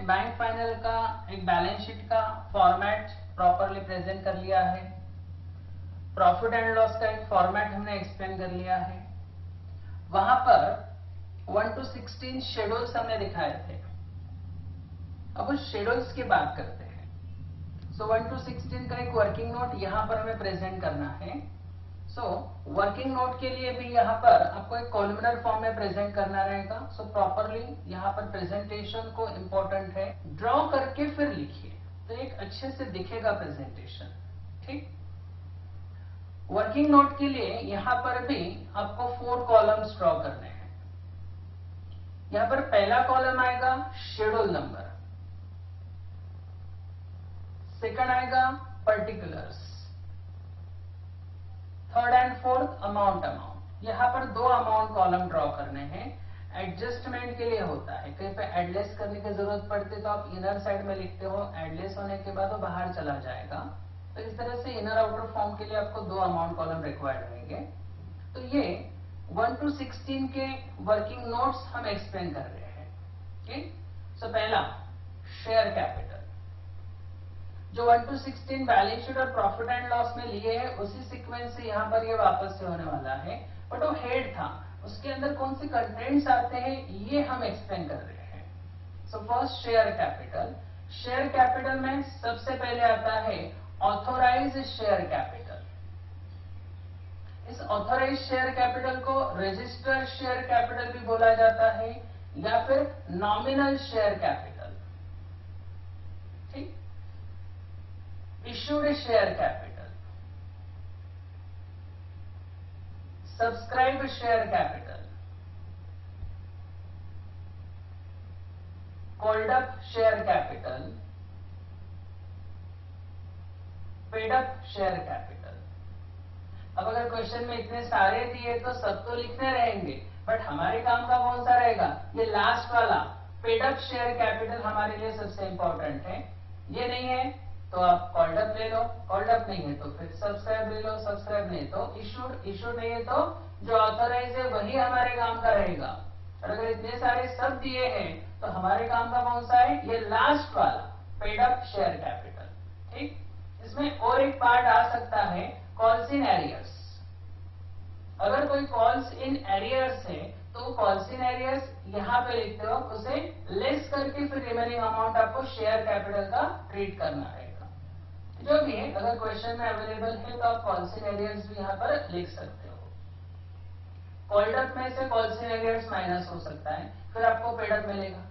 Bank final का एक balance sheet का फॉर्मेट प्रॉपरली प्रेजेंट कर लिया है। प्रॉफिट एंड लॉस का एक फॉर्मेट हमने एक्सप्लेन कर लिया है। वहां पर 1 to 16 शेड्यूल्स हमने दिखाए थे। अब उस शेड्यूल्स की बात करते हैं। सो 1 to 16 का एक वर्किंग नोट यहां पर हमें प्रेजेंट करना है। सो वर्किंग नोट के लिए भी यहाँ पर आपको एक कॉलमनर फॉर्म में प्रेजेंट करना रहेगा। सो प्रॉपरली यहाँ पर प्रेजेंटेशन को इम्पोर्टेंट है, ड्रॉ करके फिर लिखिए तो एक अच्छे से दिखेगा प्रेजेंटेशन। ठीक, वर्किंग नोट के लिए यहाँ पर भी आपको 4 कॉलम्स ड्रॉ करने हैं। यहाँ पर पहला कॉलम आएगा शेड्यूल नंबर, सेकंड आएगा particulars, third and fourth amount. यहाँ पर 2 अमाउंट कॉलम ड्रॉ करने हैं। एडजस्टमेंट के लिए होता है, कहीं पे एडलेस करने की जरूरत पड़ती है तो आप इनर साइड में लिखते हो, एडलेस होने के बाद वो बाहर चला जाएगा। तो इस तरह से इनर आउटर फॉर्म के लिए आपको 2 अमाउंट कॉलम रिक्वायर्ड रहेंगे। तो ये 1 to 16 के वर्किंग नोट्स हम एक्सप्लेन कर रहे हैं। ठीक, सो पहला शेयर कैपिटल, जो 1 to 16 बैलेंस शीट और प्रॉफिट एंड लॉस में लिए हैं उसी सीक्वेंस से यहाँ पर ये वापस से होने वाला है। बट वो हेड था, उसके अंदर कौन से कंटेंट्स आते हैं ये हम एक्सप्लेन कर रहे हैं। So first share capital. Share capital में सबसे पहले आता है ऑथोराइज शेयर कैपिटल। इस ऑथोराइज शेयर कैपिटल को रजिस्टर्ड शेयर कैपिटल भी बोला जाता है या फिर नॉमिनल शेयर कैपिटल। ठीक, issued share capital, subscribed share capital, called up share capital, paid up share capital। अब अगर क्वेश्चन में इतने सारे दिए तो सब तो लिखने रहेंगे, बट हमारे काम का कौन सा रहेगा, ये लास्ट वाला पेड अप शेयर कैपिटल हमारे लिए सबसे इंपॉर्टेंट है। ये नहीं है तो आप कॉल्ड अप ले लो, कॉल्ड अप नहीं है तो फिर सब्सक्राइब ले लो, सब्सक्राइब नहीं तो इशूड, इशूड नहीं है तो जो ऑथराइज है वही हमारे काम का रहेगा। और अगर इतने सारे सब दिए हैं तो हमारे काम का कौन सा है, ये लास्ट वाला पेड अप शेयर कैपिटल। ठीक, इसमें और एक पार्ट आ सकता है कॉल्स इन एरियर्स। अगर कोई कॉल्स इन एरियर्स है तो कॉल्स इन एरियर्स यहाँ पे लिखते हो, उसे लेस करके फिर रिमेनिंग अमाउंट आपको शेयर कैपिटल का ट्रीट करना है। जो भी है, अगर क्वेश्चन में अवेलेबल है तो आप कॉल्स इन एरियर्स भी यहाँ पर लिख सकते हो। कॉल्ड अप में से कॉल्स इन एरियर्स माइनस हो सकता है, फिर आपको पेड अप मिलेगा।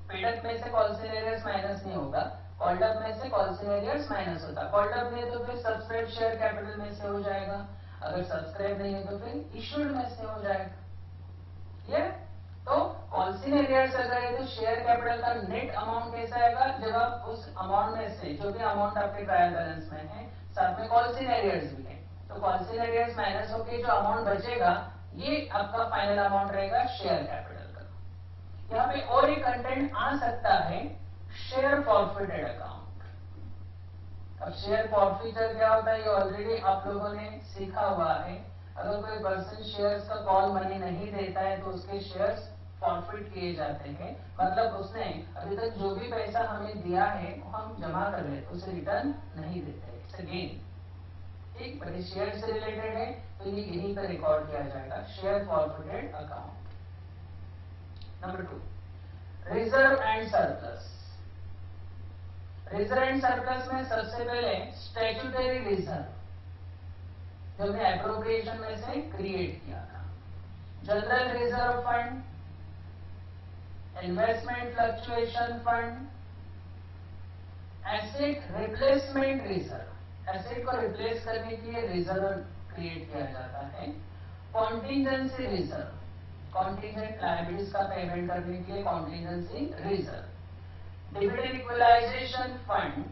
पेड अप में से कॉल्स इन एरियर्स माइनस नहीं होगा, कॉल्ड अप में से कॉल्स इन एरियर्स माइनस होता। कॉल्ड अप नहीं है तो फिर सब्सक्राइब शेयर कैपिटल में से हो जाएगा, अगर सब्सक्राइब नहीं है तो फिर इशूड में से हो जाएगा। क्लियर? तो कॉल्स इन एरियर्स अगर है तो शेयर कैपिटल का नेट अमाउंट कैसा आएगा, जब आप उस अमाउंट में से जो भी अमाउंट आपके ट्रायल बैलेंस में है साथ में कॉल्स इन एरियर्स भी है, तो कॉल्स इन एरियर्स माइनस होकर जो अमाउंट बचेगा ये आपका फाइनल अमाउंट रहेगा शेयर कैपिटल का। यहाँ पे और एक कंटेंट आ सकता है शेयर फॉरफिटेड अकाउंट। अब शेयर फॉरफिटर क्या होता है ये ऑलरेडी आप लोगों ने सीखा हुआ है। अगर कोई पर्सन शेयर्स का कॉल मनी नहीं देता है तो उसके शेयर्स फॉरफिट किए जाते हैं, मतलब उसने अभी तक जो भी पैसा हमें दिया है वो हम जमा कर लेते, उसे रिटर्न नहीं देते। It's a gain. ठीक, पर ये शेयर से रिलेटेड है तो ये यहीं पर रिकॉर्ड किया जाएगा, share forfeited account. Number 2, reserve and surplus. Reserve and surplus में सबसे पहले स्टैट्यूटरी रिजर्व जो हमने एप्रोप्रिएशन में से क्रिएट किया था, general reserve fund, investment fluctuation fund, asset replacement reserve, asset को रिप्लेस करने के लिए रिजर्व क्रिएट किया जाता है, कॉन्टिजेंसी रिजर्व, कॉन्टिजेंट लायबिलिटीज का पेमेंट करने के लिए contingency reserve, dividend equalisation fund,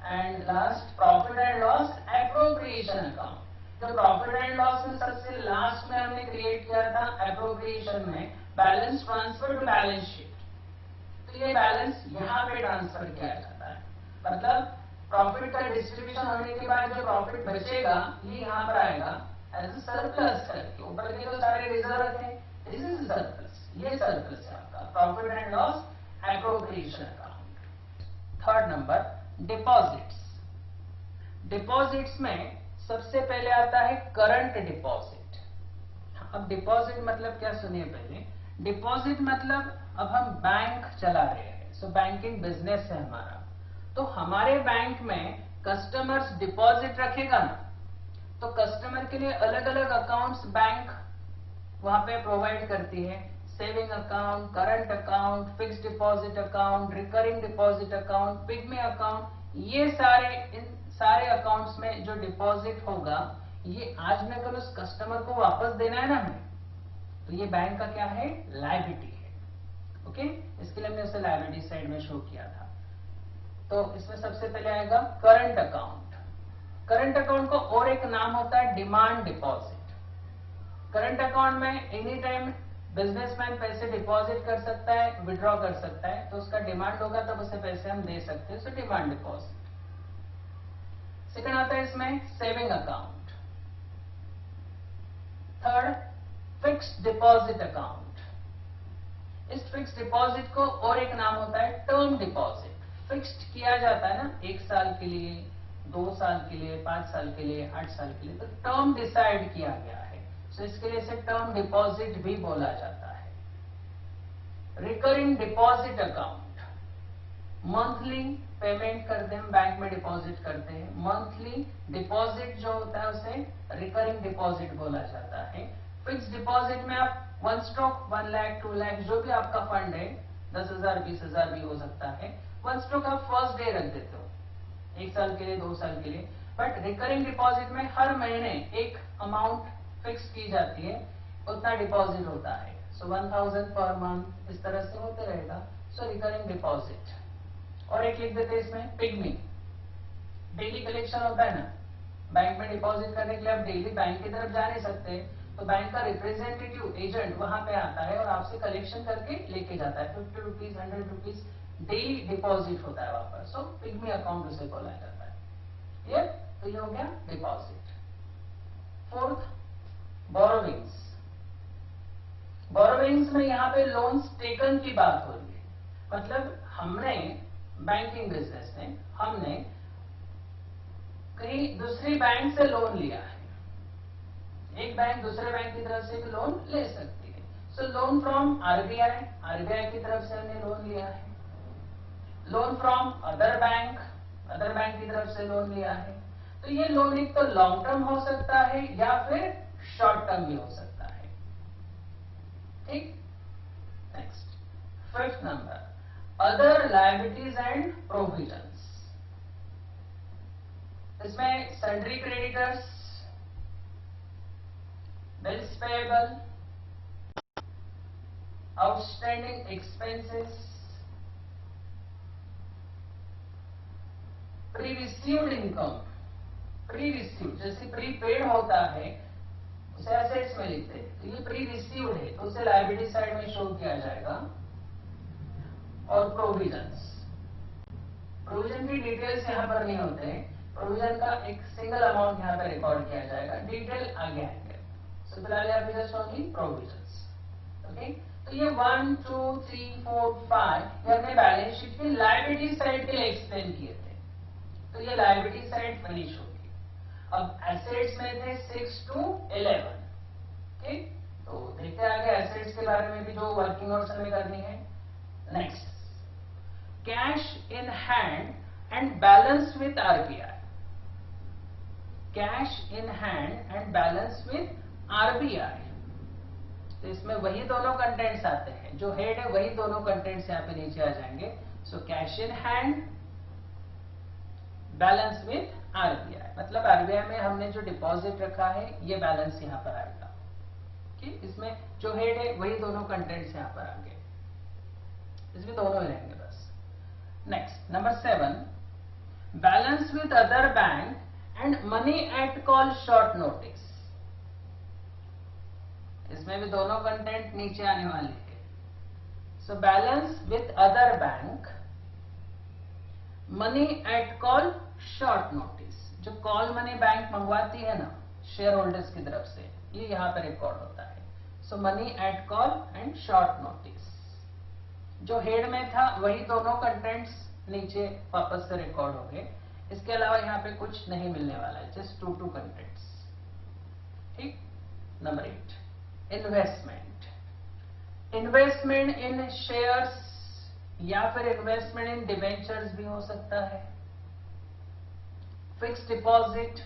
and last profit and loss appropriation account. तो प्रॉफिट एंड लॉस में सबसे लास्ट में हमने क्रिएट किया था एप्रोप्रिएशन में balance transfer to balance sheet. तो ये बैलेंस यहाँ पे ट्रांसफर किया जाता है, मतलब प्रॉफिट का डिस्ट्रीब्यूशन होने के बाद जो प्रॉफिट बचेगा ये यहाँ पर आएगा एज सरप्लस करके। ऊपर के तो सारे रिजर्व थे, दिस इज सरप्लस, ये सरप्लस है आपका। Profit and loss appropriation account. Third number deposits. Deposits में सबसे पहले आता है करंट डिपॉजिट। अब डिपॉजिट मतलब क्या, सुनिए पहले। डिपॉजिट मतलब अब हम बैंक चला रहे हैं, सो बैंकिंग बिजनेस है हमारा, तो हमारे बैंक में कस्टमर्स डिपॉजिट रखेगा ना, तो कस्टमर के लिए अलग अलग अकाउंट्स बैंक वहां पे प्रोवाइड करती है। Saving account, current account, fixed deposit account, recurring deposit account, pygmy account, ये इन सारे अकाउंट्स में जो डिपॉजिट होगा, ये आज न कल उस कस्टमर को वापस देना है ना हमें, तो ये बैंक का क्या है, लायबिलिटी है। ओके, इसके लिए हमने उसे लायबिलिटी साइड में शो किया था। तो इसमें सबसे पहले आएगा करंट अकाउंट। करंट अकाउंट को और एक नाम होता है डिमांड डिपॉजिट। करंट अकाउंट में एनी टाइम बिजनेसमैन पैसे डिपॉजिट कर सकता है, विड्रॉ कर सकता है, तो उसका डिमांड होगा तब उसे पैसे हम दे सकते हैं, सो डिमांड डिपॉजिट। सेकंड आता है इसमें saving account. Third fixed deposit account. इस फिक्स्ड डिपॉजिट को और एक नाम होता है टर्म डिपॉजिट। फिक्स्ड किया जाता है ना, 1 साल के लिए, 2 साल के लिए, 5 साल के लिए, 8 साल के लिए, तो टर्म डिसाइड किया गया है, सो इसके लिए इसे टर्म डिपॉजिट भी बोला जाता है। Recurring deposit account, monthly payment करते हैं, बैंक में डिपॉजिट करते हैं, मंथली डिपॉजिट जो होता है उसे रिकरिंग डिपॉजिट बोला जाता है। फिक्स डिपॉजिट में आप 1 स्ट्रोक 1 लाख 2 लाख जो भी आपका फंड है, 10,000 20,000 भी हो सकता है, 1 स्ट्रोक आप फर्स्ट डे रख देते हो, 1 साल के लिए, 2 साल के लिए। बट रिकरिंग डिपॉजिट में हर महीने एक अमाउंट फिक्स की जाती है, उतना डिपॉजिट होता है, सो 1,000 पर मंथ, इस तरह से होते रहेगा, सो रिकरिंग डिपॉजिट। और एक लिख देते हैं इसमें पिग्मी। डेली कलेक्शन होता है ना, बैंक में डिपॉजिट करने के लिए आप डेली बैंक की तरफ जा नहीं सकते, तो बैंक का रिप्रेजेंटेटिव एजेंट वहां पे आता है और आपसे कलेक्शन करके लेके जाता है, 50 रुपीज 100 रुपीज डेली डिपॉजिट होता है वहां पर, सो पिग्मी अकाउंट उसे बोला जाता है। क्लियर? तो ये हो गया डिपॉजिट। Fourth borrowings. बोरोविंग्स में यहाँ पे लोन्स टेकन की बात हो रही है, मतलब हमने बैंकिंग बिजनेस में हमने कहीं दूसरी बैंक से लोन लिया है, एक बैंक दूसरे बैंक की तरफ से भी लोन ले सकती है, सो लोन फ्रॉम आरबीआई, आरबीआई की तरफ से हमने लोन लिया है। लोन फ्रॉम अदर बैंक की तरफ से लोन लिया है, तो ये लोन एक तो लॉन्ग टर्म हो सकता है या फिर शॉर्ट टर्म भी हो सकता है। ठीक, next fifth number other liabilities and provisions. इसमें sundry creditors, bills payable, outstanding expenses, pre received income. Pre received जैसे प्रीपेड होता है उसे एसेट्स में लिखते हैं, तो ये प्री रिसीव्ड है तो उसे लायबिलिटी साइड में शो किया जाएगा। और प्रोविजंस, प्रोविजन की डिटेल्स यहां पर नहीं होते हैं, प्रोविजन का एक सिंगल अमाउंट यहां पर रिकॉर्ड किया जाएगा, डिटेल आगे आएंगे। सो फिलहाल यहाँ पे जस्ट ओनली प्रोविजंस। ओके, तो ये 1 2 3 4 5 ये हमने बैलेंस शीट की लायबिलिटी साइड के लिए एक्सप्लेन किए थे, तो ये लायबिलिटी साइड फिनिश होगी। अब एसेट्स में थे 6 to 11। ठीक, तो देखते हैं आगे एसेट्स के बारे में भी जो वर्किंग नोट्स हमें करनी है। Next cash in hand and balance with RBI. Cash in hand and balance with RBI, तो इसमें वही दोनों कंटेंट्स आते हैं, जो हेड है वही दोनों कंटेंट्स यहाँ पे नीचे आ जाएंगे। So cash in hand, balance with RBI, मतलब आरबीआई में हमने जो डिपॉजिट रखा है ये बैलेंस यहां पर आएगा। ठीक, इसमें जो हेड है वही दोनों कंटेंट्स यहां पर आएंगे, इसमें दोनों ही रहेंगे बस। Next number 7 balance with other bank and money at call short notice. इसमें भी दोनों कंटेंट नीचे आने वाले हैं। So balance with other bank, money at call short notice, जो कॉल मनी बैंक मंगवाती है ना शेयर होल्डर्स की तरफ से, ये यहां पर रिकॉर्ड होता है। So money at call and short notice. जो हेड में था वही दोनों कंटेंट्स नीचे वापस से रिकॉर्ड हो गए। इसके अलावा यहाँ पे कुछ नहीं मिलने वाला है, जस्ट टू कंटेंट्स। ठीक। Number 8, investment. इन्वेस्टमेंट इन शेयर्स या फिर इन्वेस्टमेंट इन डिबेंचर्स भी हो सकता है। फिक्स डिपॉजिट,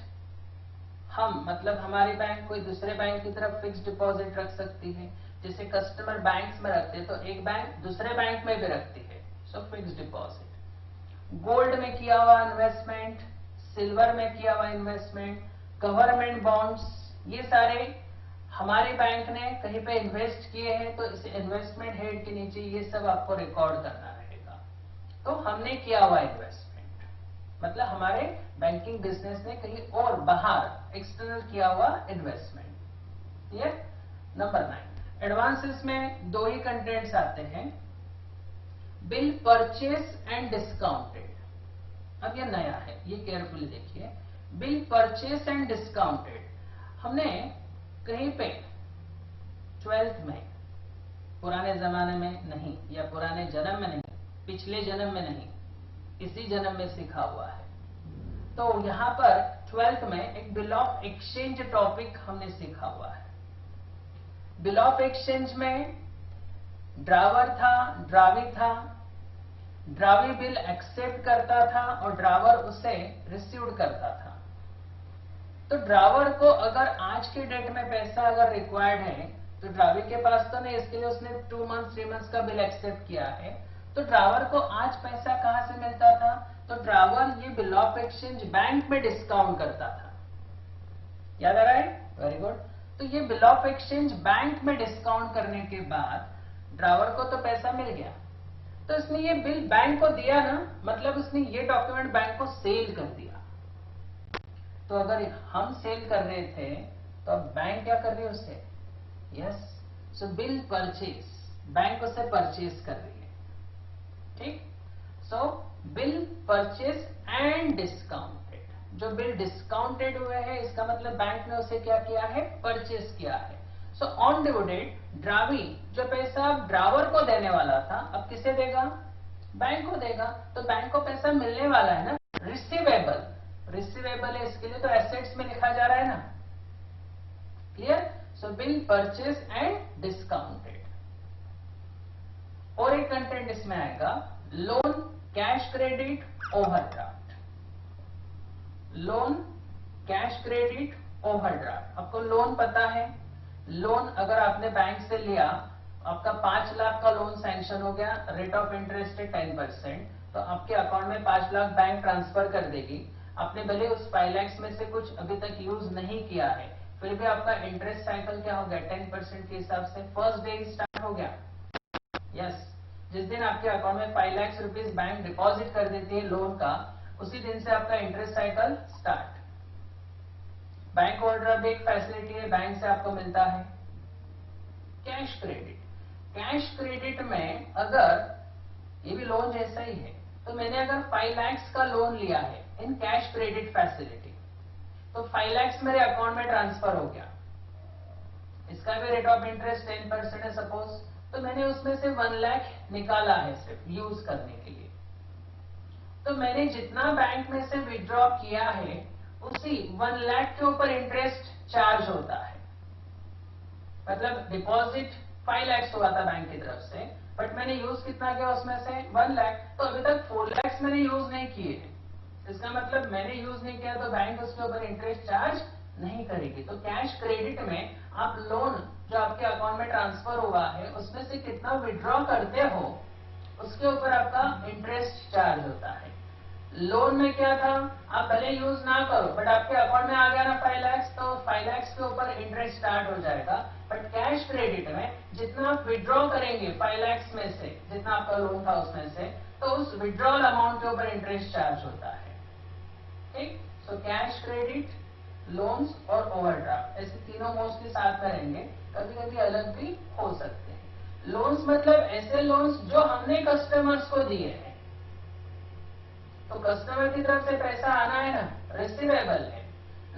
हम मतलब हमारी बैंक कोई दूसरे बैंक की तरफ फिक्स डिपॉजिट रख सकती है, जैसे कस्टमर बैंक्स में रखते हैं तो एक बैंक दूसरे बैंक में भी रखती है, सो फिक्स डिपॉजिट। गोल्ड में किया हुआ इन्वेस्टमेंट, सिल्वर में किया हुआ इन्वेस्टमेंट, गवर्नमेंट बॉन्ड्स, ये सारे हमारे बैंक ने कहीं पे इन्वेस्ट किए हैं, तो इस इन्वेस्टमेंट हेड के नीचे ये सब आपको रिकॉर्ड करना रहेगा। तो हमने किया हुआ इन्वेस्टमेंट मतलब हमारे बैंकिंग बिजनेस ने कहीं और बाहर एक्सटर्नल किया हुआ इन्वेस्टमेंट। क्लियर। नंबर 9, एडवांसेस में दो ही कंटेंट्स आते हैं, बिल परचेस एंड डिस्काउंटेड। अब ये नया है, ये केयरफुली देखिए। बिल परचेस एंड डिस्काउंटेड हमने कहीं पे 12th में, पुराने जमाने में नहीं या पुराने जन्म में नहीं, पिछले जन्म में नहीं, इसी जन्म में सीखा हुआ है। तो यहां पर 12th में एक बिल ऑफ एक्सचेंज टॉपिक हमने सीखा हुआ है। बिल ऑफ एक्सचेंज में ड्रावर था, ड्रावी था, ड्रावी बिल एक्सेप्ट करता था और ड्रावर उसे रिसीव करता था। तो ड्रावर को अगर आज के डेट में पैसा अगर रिक्वायर्ड है तो ड्रावी के पास तो नहीं, इसके लिए उसने 2 मंथ्स 3 मंथ्स का बिल एक्सेप्ट किया है। तो ड्रावर को आज पैसा कहां से मिलता था, तो ड्रावर ये बिल ऑफ एक्सचेंज बैंक में डिस्काउंट करता था। याद आ रहा है? Very good. तो ये बिल ऑफ एक्सचेंज बैंक में डिस्काउंट करने के बाद ड्रावर को तो पैसा मिल गया, तो इसने ये बिल बैंक को दिया ना, मतलब उसने ये डॉक्यूमेंट बैंक को सेल कर दिया। तो अगर हम सेल कर रहे थे तो अब बैंक क्या कर रही है उससे? यस, सो बिल परचेज, बैंक उसे परचेज कर रही है। ठीक। सो बिल परचेज एंड डिस्काउंटेड, जो बिल डिस्काउंटेड हुए हैं इसका मतलब बैंक ने उसे क्या किया है? परचेज किया है। सो ऑन ड्यू डेट ड्रावी जो पैसा ड्रावर को देने वाला था अब किसे देगा? बैंक को देगा। तो बैंक को पैसा मिलने वाला है ना, रिसीवेबल। रिसीवेबल है, इसके लिए तो एसेट्स में लिखा जा रहा है ना। Clear. So bill purchase and discounted. और एक कंटेंट इसमें आएगा, loan, cash credit, overdraft. Loan, cash credit, overdraft. आपको लोन पता है, लोन अगर आपने बैंक से लिया, आपका 5 लाख का लोन सैंक्शन हो गया, रेट ऑफ इंटरेस्ट है 10%, तो आपके अकाउंट में 5 लाख बैंक ट्रांसफर कर देगी। आपने भले उस 5 लाख में से कुछ अभी तक यूज नहीं किया है, फिर भी आपका इंटरेस्ट साइकिल क्या हो गया? 10% के हिसाब से फर्स्ट डे स्टार्ट हो गया। यस, जिस दिन आपके अकाउंट में 5 लाख रुपीज बैंक डिपॉजिट कर देती है लोन का, उसी दिन से आपका interest cycle start. Bank overdraft एक फैसिलिटी है, बैंक से आपको मिलता है। कैश क्रेडिट, कैश क्रेडिट में अगर ये भी लोन जैसा ही है, तो मैंने अगर 5 लाख का लोन लिया है इन कैश क्रेडिट फैसिलिटी, तो 5 लाख मेरे अकाउंट में ट्रांसफर हो गया, इसका भी रेट ऑफ इंटरेस्ट 10% है सपोज, तो मैंने उसमें से 1 लाख निकाला है सिर्फ यूज करने के लिए। तो मैंने जितना बैंक में से विड्रॉ किया है उसी 1 लाख के ऊपर इंटरेस्ट चार्ज होता है। मतलब डिपॉजिट 5 लाख हुआ था बैंक की तरफ से, बट मैंने यूज कितना किया उसमें से? 1 लाख। तो अभी तक 4 लाख मैंने यूज नहीं किए हैं, इसका मतलब मैंने यूज नहीं किया तो बैंक उसके ऊपर इंटरेस्ट चार्ज नहीं करेगी। तो कैश क्रेडिट में आप लोन जो आपके अकाउंट में ट्रांसफर हुआ है उसमें से कितना विड्रॉ करते हो उसके ऊपर आपका इंटरेस्ट चार्ज होता है। लोन में क्या था? आप भले यूज ना करो बट आपके अकाउंट में आ गया ना 5 लाख, तो 5 लाख के ऊपर इंटरेस्ट स्टार्ट हो जाएगा। बट कैश क्रेडिट में जितना आप विड्रॉ करेंगे 5 लाख में से, जितना आपका लोन था उसमें से, तो उस विड्रॉल अमाउंट के ऊपर इंटरेस्ट चार्ज होता है। ठीक। सो कैश क्रेडिट, लोन्स और ओवरड्राफ्ट, ऐसे तीनों मोस्टली साथ में रहेंगे, कभी कभी अलग भी हो सकते हैं। लोन्स मतलब ऐसे लोन्स जो हमने कस्टमर्स को दिए हैं, तो कस्टमर की तरफ से पैसा आना है ना, रिसीवेबल है।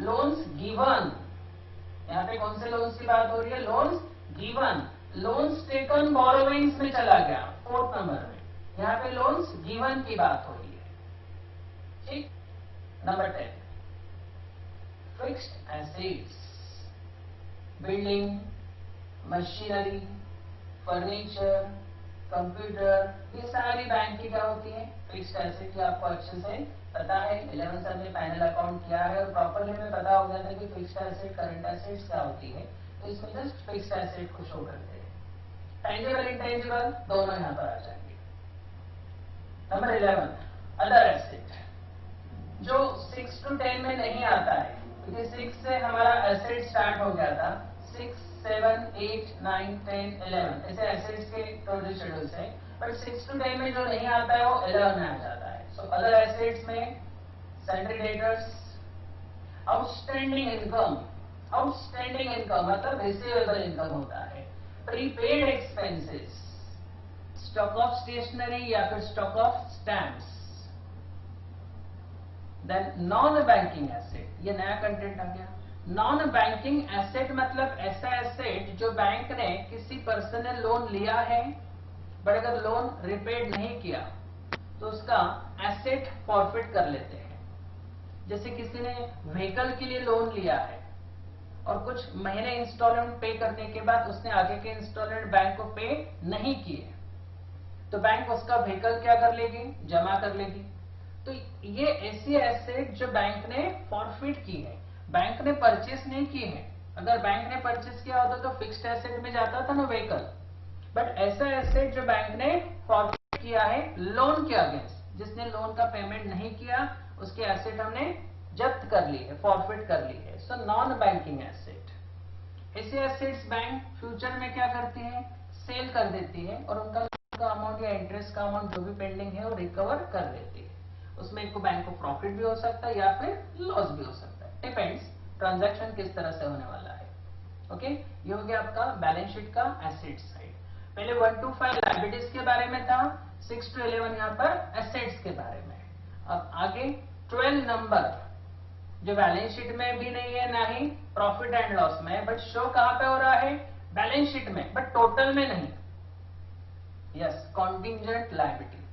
लोन्स गिवन, यहाँ पे कौन से लोन्स की बात हो रही है? Loans given. Loans taken borrowings में चला गया, 4th नंबर में यहाँ पे लोन्स गिवन की बात हो रही है, ठीक। Number 10, fixed assets, building, machinery, furniture, computer, ये सारी बैंक की क्या होती है, फिक्स्ड एसेट की। आपको अच्छे से पता है, 11th से हमने फाइनल अकाउंट किया है और प्रॉपरली हमें पता हो गया था कि फिक्स्ड एसेट करंट एसेट्स क्या होती है, तो इसमें जस्ट फिक्स्ड एसेट को शो करते हैं। टेंजिबल इंटेंजिबल दोनों यहाँ पर आ जाएंगे। नंबर 11, अदर एसेट, जो 6 to 10 में नहीं आता है, क्योंकि 6 से हमारा एसेट स्टार्ट हो गया था। 6, 7, 8, 9, 10, 11 ऐसे एसेट्स के टोटल शेड्यूल्स है, बट 6 to 10 में जो नहीं आता है वो 11 में आ जाता है। सो अदर एसेट्स में salary debtors, outstanding income, outstanding income मतलब रिसीवेबल इनकम होता है, prepaid expenses, stock of stationery या फिर stock of stamps. Then non banking asset, ये नया कंटेंट आ गया। नॉन बैंकिंग एसेट मतलब ऐसा एसेट जो बैंक ने किसी पर्सन ने लोन लिया है, बट अगर लोन रिपेड नहीं किया तो उसका एसेट फॉरफिट कर लेते हैं। जैसे किसी ने व्हीकल के लिए लोन लिया है और कुछ महीने इंस्टॉलमेंट पे करने के बाद उसने आगे के इंस्टॉलमेंट बैंक को पे नहीं किए, तो बैंक उसका व्हीकल क्या कर लेगी, जमा कर लेगी। तो ये ऐसी एसेट जो बैंक ने फॉरफिट की है, बैंक ने परचेस नहीं की है। अगर बैंक ने परचेस किया होता तो फिक्स्ड एसेट में जाता था ना व्हीकल, बट ऐसा एसेट जो बैंक ने फॉरफिट किया है लोन के अगेंस्ट, जिसने लोन का पेमेंट नहीं किया उसके एसेट हमने जब्त कर ली है, फॉरफिट कर ली है। सो नॉन बैंकिंग एसेट, ऐसे एसेट्स बैंक फ्यूचर में क्या करती है, सेल कर देती है और उनका अमाउंट या इंटरेस्ट का अमाउंट जो भी पेंडिंग है वो रिकवर कर देती है। उसमें एक बैंक को प्रॉफिट भी हो सकता है या फिर लॉस भी हो सकता है, डिपेंड्स ट्रांजैक्शन किस तरह से होने वाला है। ओके, ये हो गया आपका बैलेंस शीट का एसेट साइड। पहले 1 to 5 लायबिलिटीज के बारे में था, 6 to 11 यहाँ पर एसेट्स के बारे में। अब आगे 12 नंबर जो बैलेंस शीट में भी नहीं है ना ही प्रॉफिट एंड लॉस में, बट शो कहां पे हो रहा है, बैलेंस शीट में, बट टोटल में नहीं। Yes, contingent liability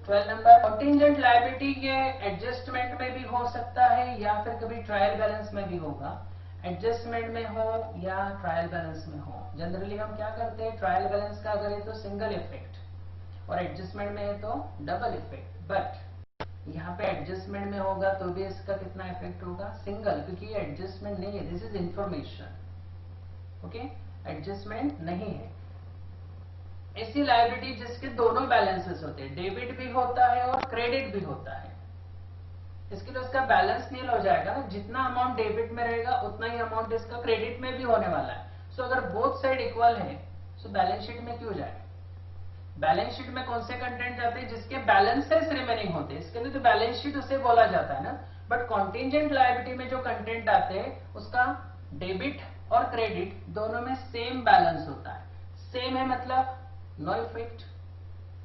12 number. Contingent liability के एडजस्टमेंट में भी हो सकता है या फिर कभी ट्रायल बैलेंस में भी होगा। एडजस्टमेंट में हो या ट्रायल बैलेंस में हो, जनरली हम क्या करते हैं, ट्रायल बैलेंस का अगर है तो सिंगल इफेक्ट और एडजस्टमेंट में है तो डबल इफेक्ट, बट यहाँ पे एडजस्टमेंट में होगा तो भी इसका कितना इफेक्ट होगा, सिंगल, क्योंकि ये एडजस्टमेंट नहीं है, this is information. Okay, adjustment नहीं है। ऐसी लायबिलिटी जिसके दोनों बैलेंसेस होते हैं, डेबिट भी होता है और क्रेडिट भी होता है, इसके लिए उसका बैलेंस नील हो जाएगा ना, जितना अमाउंट डेबिट में रहेगा उतना ही अमाउंट इसका क्रेडिट में भी होने वाला है। सो अगर बोथ साइड इक्वल है सो बैलेंस शीट में क्यों जाए, बैलेंस शीट में कौन से कंटेंट जाते हैं, जिसके बैलेंसेस रिमेनिंग होते हैं, इसके लिए तो बैलेंस शीट उसे बोला जाता है ना। बट कॉन्टिंजेंट लायबिलिटी में जो कंटेंट आते हैं उसका डेबिट और क्रेडिट दोनों में सेम बैलेंस होता है। सेम है मतलब नो इफेक्ट,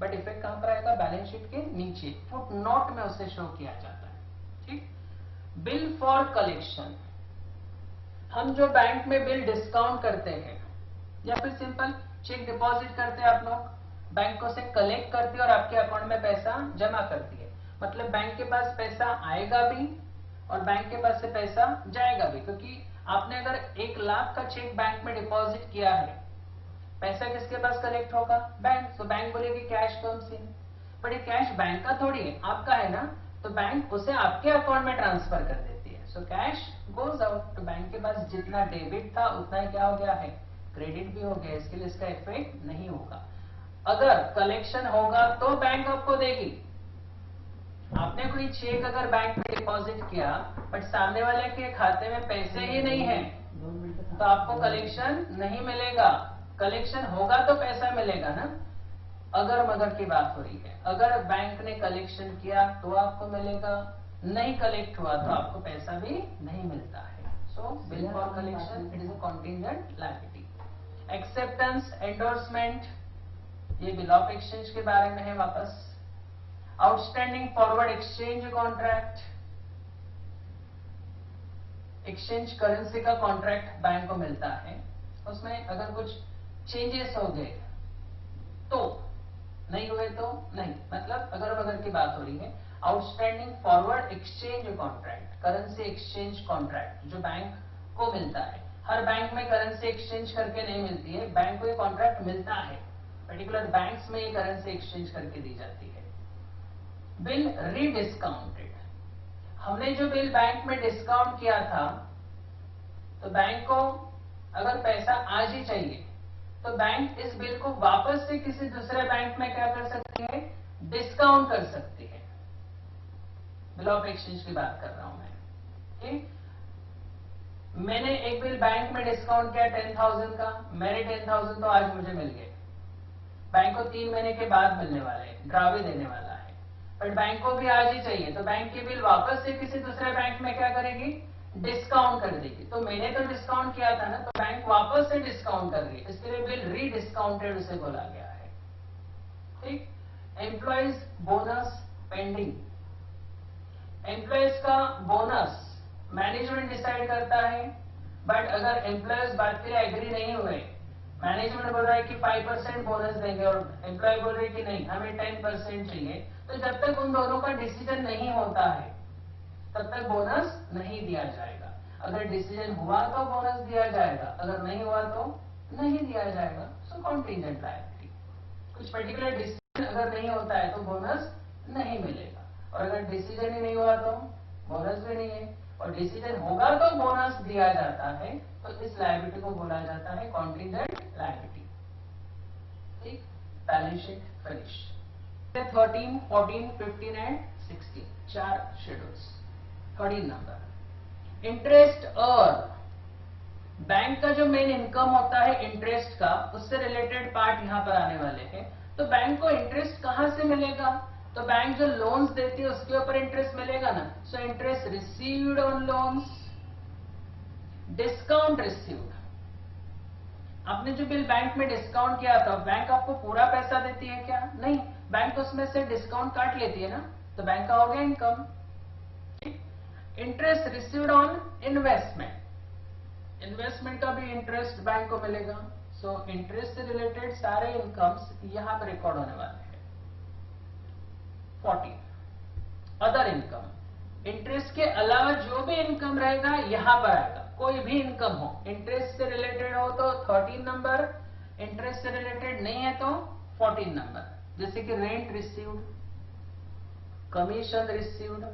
बट इफेक्ट कहां पर आएगा, बैलेंस शीट के नीचे फुट नोट में उसे शो किया जाता है। ठीक, बिल फॉर कलेक्शन, हम जो बैंक में बिल डिस्काउंट करते हैं या फिर सिंपल चेक डिपॉजिट करते हैं, आप लोग बैंकों से कलेक्ट करती है और आपके अकाउंट में पैसा जमा करती है, मतलब बैंक के पास पैसा आएगा भी और बैंक के पास से पैसा जाएगा भी, क्योंकि आपने अगर 1 लाख का चेक बैंक में डिपॉजिट किया है, पैसा किसके पास कलेक्ट होगा, बैंक। तो बैंक बोलेगी कैश कम्स इन, बट ये कैश बैंक का थोड़ी है, आपका है ना, तो बैंक उसे आपके अकाउंट में ट्रांसफर कर देती है। सो कैश गोज आउट, तो बैंक के पास जितना डेबिट था उतना ही क्या हो गया है, क्रेडिट भी हो गया, इसके लिए इसका इफेक्ट नहीं होगा। अगर कलेक्शन होगा तो बैंक आपको देगी, आपने कोई चेक अगर बैंक में डिपॉजिट किया बट सामने वाले के खाते में पैसे ही नहीं है तो आपको कलेक्शन नहीं मिलेगा। कलेक्शन होगा तो पैसा मिलेगा ना, अगर मगर की बात हो रही है, अगर बैंक ने कलेक्शन किया तो आपको मिलेगा, नहीं कलेक्ट हुआ तो आपको पैसा भी नहीं मिलता है। So bill for collection it is a contingent liability. Acceptance endorsement, ये बिल ऑफ एक्सचेंज के बारे में है वापस। Outstanding forward exchange contract, exchange currency का कॉन्ट्रैक्ट बैंक को मिलता है, उसमें अगर कुछ चेंजेस हो गए तो नहीं हुए तो नहीं, मतलब अगर बगर की बात हो रही है। Outstanding forward exchange contract, currency exchange contract जो बैंक को मिलता है। हर बैंक में करेंसी एक्सचेंज करके नहीं मिलती है, बैंक को ये कॉन्ट्रैक्ट मिलता है, पर्टिकुलर बैंक्स में ये करेंसी एक्सचेंज करके दी जाती है। बिल रीडिस्काउंटेड, हमने जो बिल बैंक में डिस्काउंट किया था, तो बैंक को अगर पैसा आज ही चाहिए तो बैंक इस बिल को वापस से किसी दूसरे बैंक में क्या कर सकती है, डिस्काउंट कर सकती है। बिल ऑफ एक्सचेंज की बात कर रहा हूं मैं। ठीक, मैंने एक बिल बैंक में डिस्काउंट किया 10,000 का, मेरे 10,000 तो आज मुझे मिल गए, बैंक को 3 महीने के बाद मिलने वाले हैं, ड्रावे देने वाला है, बट बैंक को भी आज ही चाहिए, तो बैंक की बिल वापस से किसी दूसरे बैंक में क्या करेगी, डिस्काउंट कर देगी। तो मैंने तो डिस्काउंट किया था ना, तो बैंक वापस से डिस्काउंट कर रही है, इसके लिए बिल रीडिस्काउंटेड उसे बोला गया है। ठीक, एम्प्लॉइज बोनस पेंडिंग, एम्प्लॉइज का बोनस मैनेजमेंट डिसाइड करता है, बट अगर एम्प्लॉयज बात के लिए एग्री नहीं हुए, मैनेजमेंट बोल रहा है कि 5% बोनस देंगे और एम्प्लॉय बोल रहे हैं कि नहीं हमें 10% चाहिए, तो जब तक उन दोनों का डिसीजन नहीं होता है तब तक बोनस नहीं दिया जाएगा। अगर डिसीजन हुआ तो बोनस दिया जाएगा, अगर नहीं हुआ तो नहीं दिया जाएगा। सो कॉन्टिजेंट लायबिलिटी, कुछ पर्टिकुलर डिसीजन अगर नहीं होता है तो बोनस नहीं मिलेगा, और अगर डिसीजन ही नहीं हुआ तो बोनस भी नहीं है, और डिसीजन होगा तो बोनस दिया जाता है, तो इस लायबिलिटी को बोला जाता है कॉन्टिजेंट लायबिलिटी। ठीक, बैलेंस शीट फिनिश। 13, 14, 15 एंड 16 चार schedules. 13 number interest earn, bank का जो मेन इनकम होता है इंटरेस्ट का, उससे रिलेटेड पार्ट यहां पर आने वाले हैं। तो बैंक को इंटरेस्ट कहां से मिलेगा, तो बैंक जो लोन्स देती है उसके ऊपर इंटरेस्ट मिलेगा ना। So interest received on loans, discount received, आपने जो बिल बैंक में डिस्काउंट किया था, बैंक आपको पूरा पैसा देती है क्या, नहीं, बैंक उसमें से डिस्काउंट काट लेती है ना, तो बैंक का हो गया income. Interest received on investment, investment का भी इंटरेस्ट बैंक को मिलेगा। सो इंटरेस्ट से रिलेटेड सारे इनकम्स यहां पर रिकॉर्ड होने वाले हैं। 14 अदर इनकम, इंटरेस्ट के अलावा जो भी इनकम रहेगा यहां पर आएगा, कोई भी इनकम हो, इंटरेस्ट से रिलेटेड हो तो 13 नंबर, इंटरेस्ट से रिलेटेड नहीं है तो 14 नंबर। जैसे कि रेंट रिसीव्ड, कमीशन रिसीव्ड,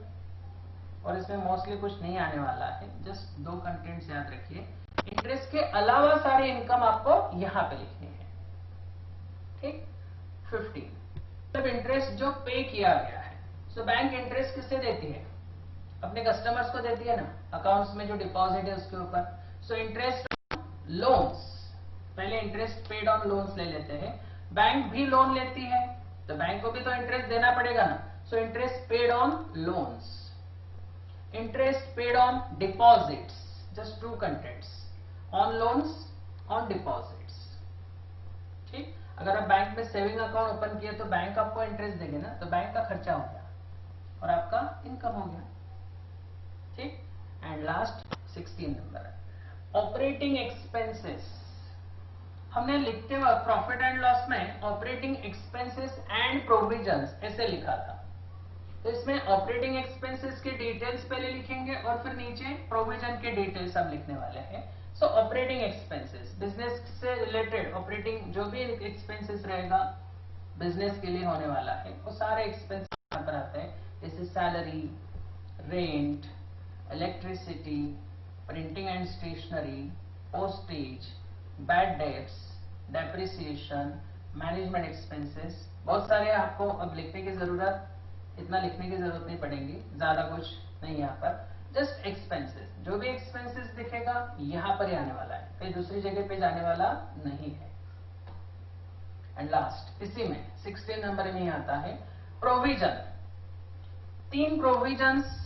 और इसमें मोस्टली कुछ नहीं आने वाला है, जस्ट दो कंटेंट्स याद रखिए। इंटरेस्ट के अलावा सारे इनकम आपको यहां पे लिखने हैं। ठीक, 15 तब इंटरेस्ट जो पे किया गया है, सो बैंक इंटरेस्ट किससे देती है, अपने कस्टमर्स को देती है ना, अकाउंट्स में जो डिपॉजिट है उसके ऊपर। सो इंटरेस्ट लोन्स, पहले इंटरेस्ट पेड ऑन लोन्स ले लेते हैं, बैंक भी लोन लेती है तो बैंक को भी तो इंटरेस्ट देना पड़ेगा ना। So interest paid on loans, interest paid on deposits, just to contents, on loans, on deposits. ठीक, अगर आप बैंक में सेविंग अकाउंट ओपन किए तो बैंक आपको इंटरेस्ट देंगे ना, तो बैंक का खर्चा हो गया और आपका इनकम हो गया। ठीक, and last 16 number operating expenses, हमने लिखते वक्त प्रॉफिट एंड लॉस में ऑपरेटिंग एक्सपेंसेस एंड प्रोविजंस ऐसे लिखा था, तो इसमें ऑपरेटिंग एक्सपेंसेस के डिटेल्स पहले लिखेंगे और फिर नीचे प्रोविजन के डिटेल्स हम लिखने वाले हैं। सो ऑपरेटिंग एक्सपेंसेस, बिजनेस से रिलेटेड ऑपरेटिंग जो भी एक्सपेंसेस रहेगा बिजनेस के लिए होने वाला है, वो सारे एक्सपेंसेस यहाँ पर आते हैं, जैसे salary, rent, electricity, printing and stationery, postage, bad debts, depreciation, management expenses, बहुत सारे आपको अब लिखने की जरूरत, इतना लिखने की जरूरत नहीं पड़ेगी, ज्यादा कुछ नहीं यहाँ पर, जस्ट एक्सपेंसेस, जो भी एक्सपेंसेस दिखेगा यहाँ पर ही आने वाला है, कहीं दूसरी जगह पे जाने वाला नहीं है। एंड लास्ट इसी में 16 नंबर में आता है प्रोविजन। 3 प्रोविजंस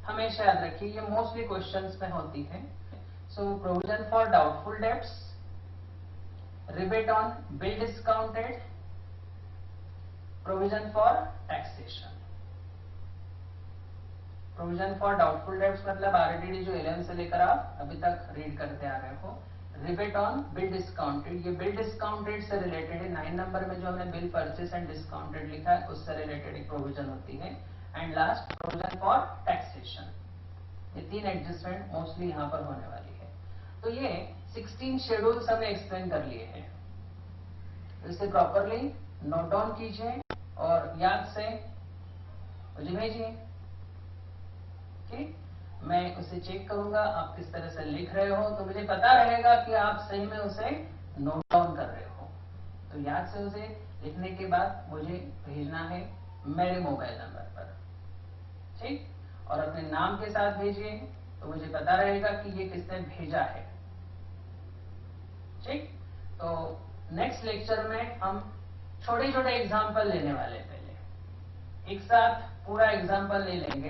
हमेशा याद रखिए, ये मोस्टली क्वेश्चंस में होती है। So provision for doubtful debts, rebate on bill discounted, provision for taxation. Provision for doubtful debts मतलब आरडीडी जो 11 से लेकर आप अभी तक रीड करते आ रहे हो, रिबेट ऑन बिल डिस्काउंटेड, ये बिल डिस्काउंटेड से रिलेटेड है। 9 नंबर में जो हमने बिल परचेस एंड डिस्काउंटेड लिखा है उससे रिलेटेड एक प्रोविजन होती है। And last provision for taxation. ये 3 एडजस्टमेंट मोस्टली यहाँ पर होने वाली है। तो ये 16 शेड्यूल्स हमने एक्सप्लेन कर लिए हैं। इसे प्रॉपरली नोट डाउन कीजिए और याद से मुझे भेजिए। ठीक, मैं उसे चेक करूंगा आप किस तरह से लिख रहे हो, तो मुझे पता रहेगा कि आप सही में उसे नोट डाउन कर रहे हो। तो याद से उसे लिखने के बाद मुझे भेजना है मेरे मोबाइल नंबर पर। ठीक, और अपने नाम के साथ भेजिए तो मुझे पता रहेगा कि ये किसने भेजा है। ठीक, तो नेक्स्ट लेक्चर में हम छोटे छोटे एग्जाम्पल लेने वाले हैं। पहले एक साथ पूरा एग्जाम्पल ले लेंगे,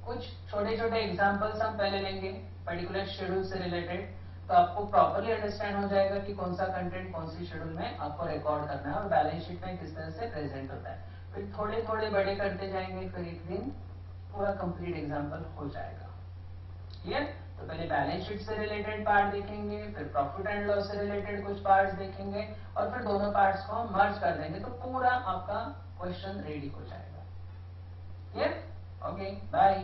कुछ छोटे छोटे एग्जाम्पल्स हम पहले लेंगे पर्टिकुलर शेड्यूल से रिलेटेड, तो आपको प्रॉपरली अंडरस्टैंड हो जाएगा कि कौन सा कंटेंट कौन सी शेड्यूल में आपको रिकॉर्ड करना है और बैलेंस शीट में किस तरह से प्रेजेंट होता है। फिर थोड़े थोड़े बड़े करते जाएंगे, फिर एक दिन पूरा कंप्लीट एग्जाम्पल हो जाएगा। क्लियर? तो पहले बैलेंस शीट से रिलेटेड पार्ट देखेंगे, फिर प्रॉफिट एंड लॉस से रिलेटेड कुछ पार्ट्स देखेंगे और फिर दोनों पार्ट्स को हम मर्ज कर देंगे, तो पूरा आपका क्वेश्चन रेडी हो जाएगा। क्लियर? Okay, bye.